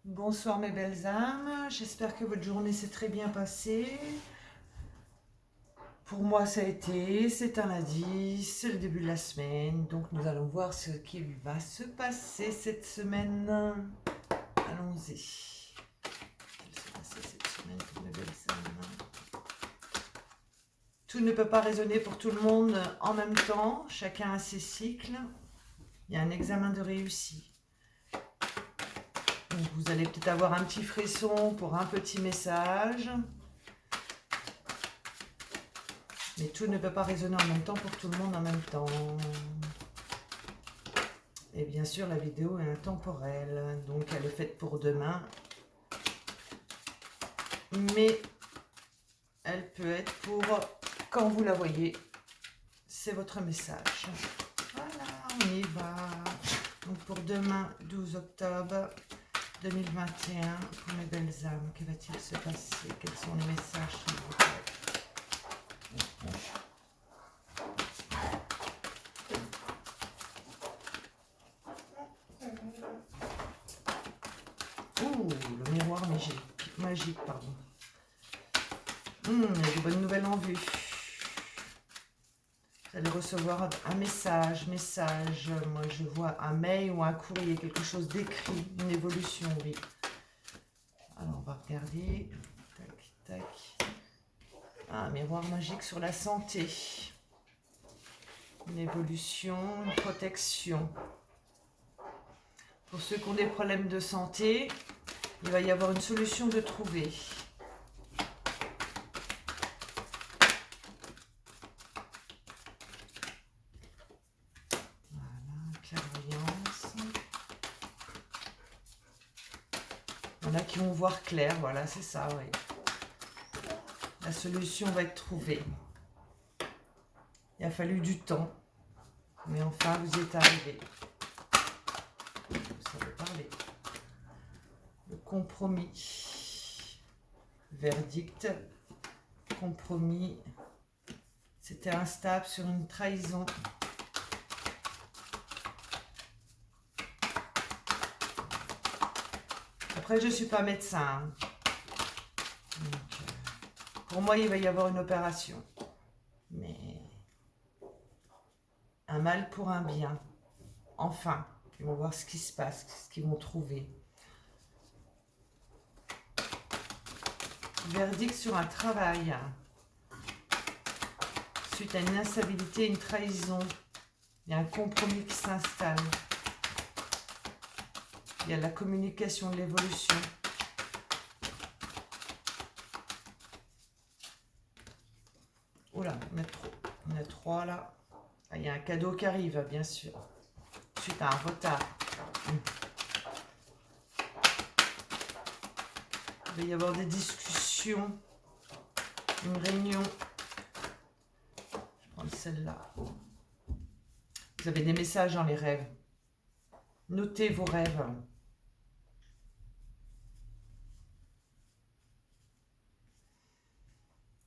Bonsoir mes belles âmes, j'espère que votre journée s'est très bien passée. Pour moi ça a été, c'est un lundi, c'est le début de la semaine, donc nous allons voir ce qui va se passer cette semaine. Allons-y. Qu'est-ce qui va se passer cette semaine pour mes belles âmes? Tout ne peut pas résonner pour tout le monde en même temps, chacun a ses cycles. Il y a un examen de réussi. Donc vous allez peut-être avoir un petit frisson pour un petit message. Mais tout ne peut pas résonner en même temps pour tout le monde en même temps. Et bien sûr, la vidéo est intemporelle, donc elle est faite pour demain. Mais elle peut être pour quand vous la voyez. C'est votre message. Voilà, on y va. Donc pour demain, 12 octobre 2021, pour mes belles âmes, que va-t-il se passer? Quels sont les messages s'il vous plaît? Ouh, le miroir magique, pardon. Il y a de bonnes nouvelles en vue. Vous allez recevoir un message. Moi, je vois un mail ou un courrier, quelque chose d'écrit, une évolution, oui. Alors, on va regarder. Tac, tac. Un miroir magique sur la santé. Une évolution, une protection. Pour ceux qui ont des problèmes de santé, il va y avoir une solution de trouver. Clairvoyance. Il y en a qui vont voir clair, voilà, c'est ça, oui. La solution va être trouvée. Il a fallu du temps, mais enfin, vous y êtes arrivé. Vous savez parler. Le compromis. Verdict. Compromis. C'était instable sur une trahison. Après, je ne suis pas médecin. Donc, pour moi, il va y avoir une opération. Mais un mal pour un bien. Enfin, ils vont voir ce qui se passe, ce qu'ils vont trouver. Verdict sur un travail. Suite à une instabilité, une trahison. Il y a un compromis qui s'installe. Il y a la communication de l'évolution. Oula, on a trois là. Ah, il y a un cadeau qui arrive, bien sûr. Suite à un retard. Il va y avoir des discussions. Une réunion. Je vais prendre celle-là. Vous avez des messages dans les rêves. Notez vos rêves.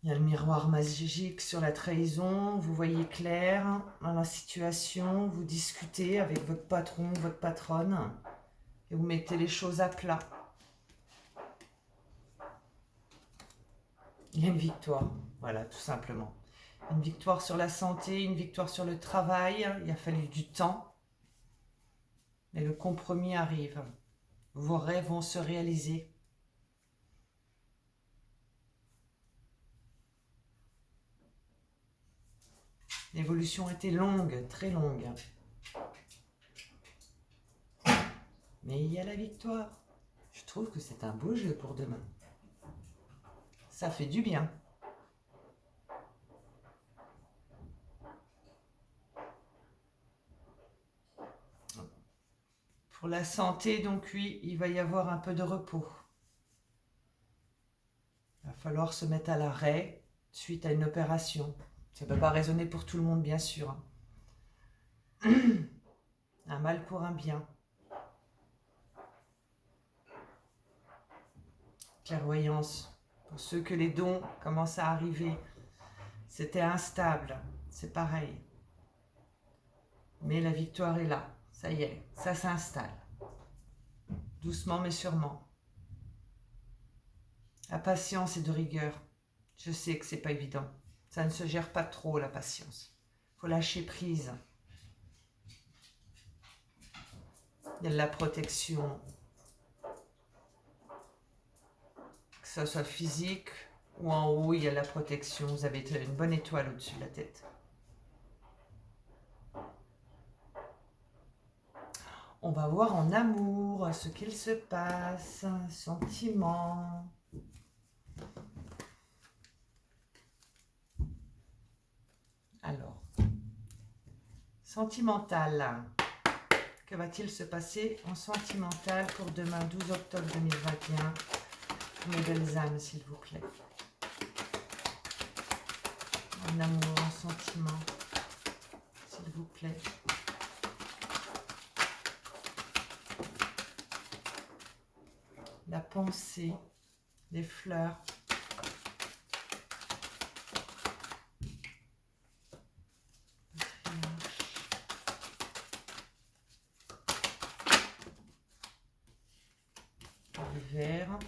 Il y a le miroir magique sur la trahison, vous voyez clair dans la situation, vous discutez avec votre patron, votre patronne, et vous mettez les choses à plat. Il y a une victoire, voilà, tout simplement. Une victoire sur la santé, une victoire sur le travail, il a fallu du temps, mais le compromis arrive. Vos rêves vont se réaliser. L'évolution était longue, très longue. Mais il y a la victoire. Je trouve que c'est un beau jeu pour demain. Ça fait du bien. Pour la santé, donc oui, il va y avoir un peu de repos. Il va falloir se mettre à l'arrêt suite à une opération. Ça ne peut pas résonner pour tout le monde, bien sûr. Un mal pour un bien. Clairvoyance. Pour ceux que les dons commencent à arriver, c'était instable. C'est pareil. Mais la victoire est là. Ça y est, ça s'installe. doucement mais sûrement. La patience est de rigueur. Je sais que c'est pas évident. Ça ne se gère pas trop, la patience. Il faut lâcher prise. Il y a de la protection. Que ce soit physique ou en haut, il y a de la protection. Vous avez une bonne étoile au-dessus de la tête. On va voir en amour ce qu'il se passe, sentiments. Alors, sentimental. Que va-t-il se passer en sentimental pour demain, 12 octobre 2021? Mes belles âmes, s'il vous plaît. En amour, en sentiment, s'il vous plaît. La pensée, les fleurs. Le vert.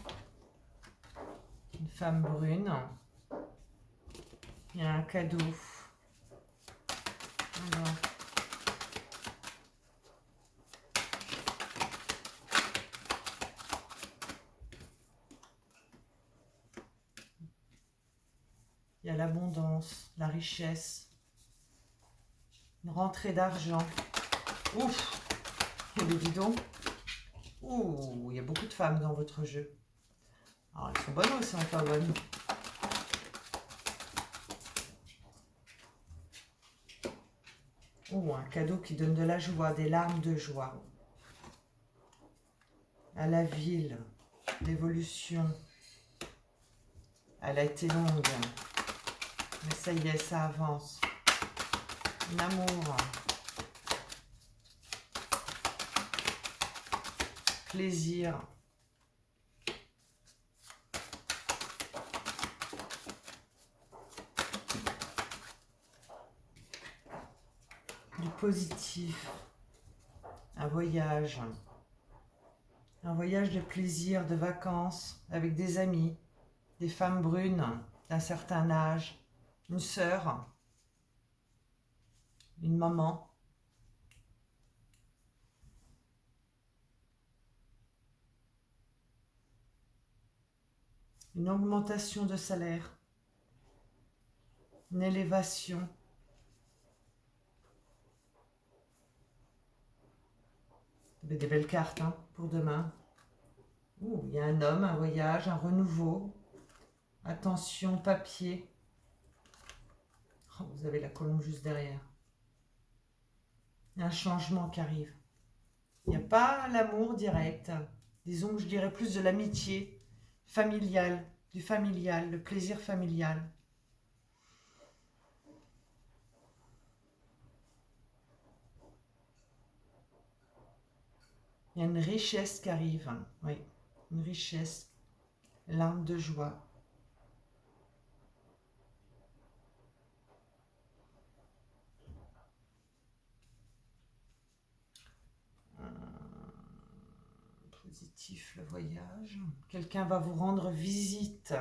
Une femme brune. Il y a un cadeau. Alors. Il y a l'abondance, la richesse, une rentrée d'argent. Ouf! Et dis donc. Ouh, il y a beaucoup de femmes dans votre jeu. Alors, elles sont bonnes ou elles sont pas bonnes? Ouh, un cadeau qui donne de la joie, des larmes de joie. À la ville, l'évolution. Elle a été longue. Mais ça y est, ça avance. L'amour. Plaisir. Du positif. Un voyage. Un voyage de plaisir, de vacances, avec des amis, des femmes brunes d'un certain âge, une sœur, une maman. Une augmentation de salaire, une élévation. Vous avez des belles cartes hein, pour demain. Ouh, il y a un homme, un voyage, un renouveau. Attention, papier. Oh, vous avez la colombe juste derrière. Il y a un changement qui arrive. Il n'y a pas l'amour direct. Disons que je dirais plus de l'amitié familiale, du familial, le plaisir familial. Il y a une richesse qui arrive. Oui, une richesse. Larmes de joie. Positif, le voyage. Quelqu'un va vous rendre visite.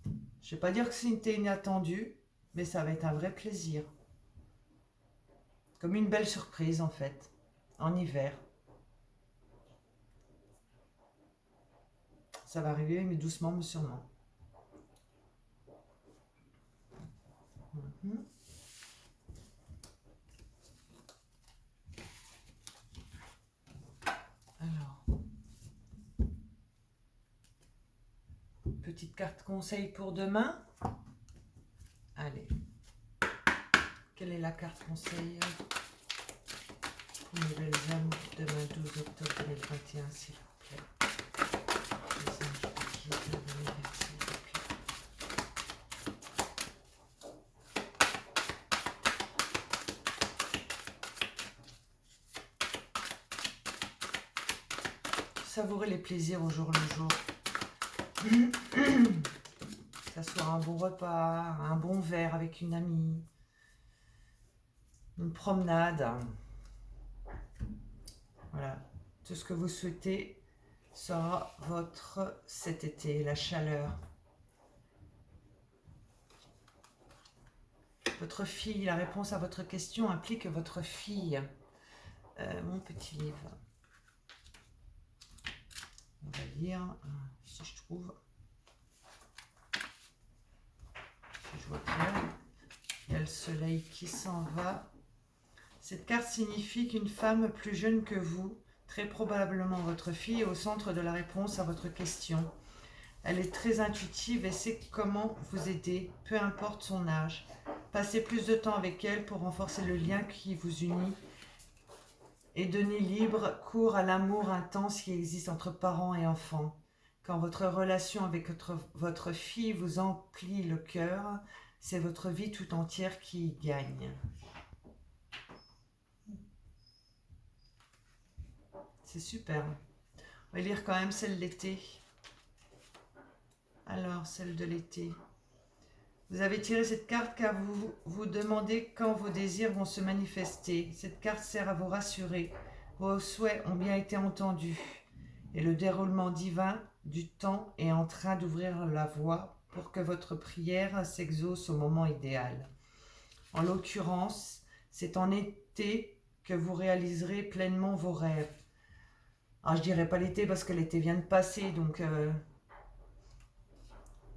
Je ne vais pas dire que c'était inattendu, mais ça va être un vrai plaisir. Comme une belle surprise en fait, en hiver. Ça va arriver, mais doucement, mais sûrement. Alors, petite carte conseil pour demain. Allez. Quelle est la carte conseil pour mes belles âmes demain 12 octobre 2021, s'il vous plaît. Les anges de guide, l'univers, s'il vous plaît. Savourez les plaisirs au jour le jour. Que ce soit un bon repas, un bon verre avec une amie, une promenade. Voilà. Tout ce que vous souhaitez sera votre cet été, la chaleur. Votre fille, la réponse à votre question implique votre fille. Mon petit livre. On va lire, si je trouve. Si je vois clair. Il y a le soleil qui s'en va. Cette carte signifie qu'une femme plus jeune que vous, très probablement votre fille, est au centre de la réponse à votre question. Elle est très intuitive et sait comment vous aider, peu importe son âge. Passez plus de temps avec elle pour renforcer le lien qui vous unit et donner libre cours à l'amour intense qui existe entre parents et enfants. Quand votre relation avec votre fille vous emplit le cœur, c'est votre vie tout entière qui y gagne. C'est super. On va lire quand même celle de l'été. Alors, celle de l'été. Vous avez tiré cette carte car vous vous demandez quand vos désirs vont se manifester. Cette carte sert à vous rassurer. Vos souhaits ont bien été entendus. Et le déroulement divin du temps est en train d'ouvrir la voie pour que votre prière s'exauce au moment idéal. En l'occurrence, c'est en été que vous réaliserez pleinement vos rêves. Alors, je dirais pas l'été parce que l'été vient de passer, donc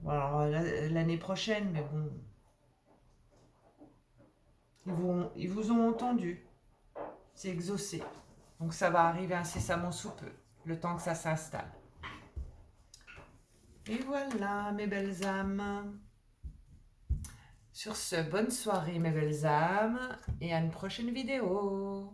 voilà, l'année prochaine, mais bon, ils vous ont entendu, c'est exaucé, donc ça va arriver incessamment sous peu, le temps que ça s'installe. Et voilà, mes belles âmes. Sur ce, bonne soirée, mes belles âmes, et à une prochaine vidéo.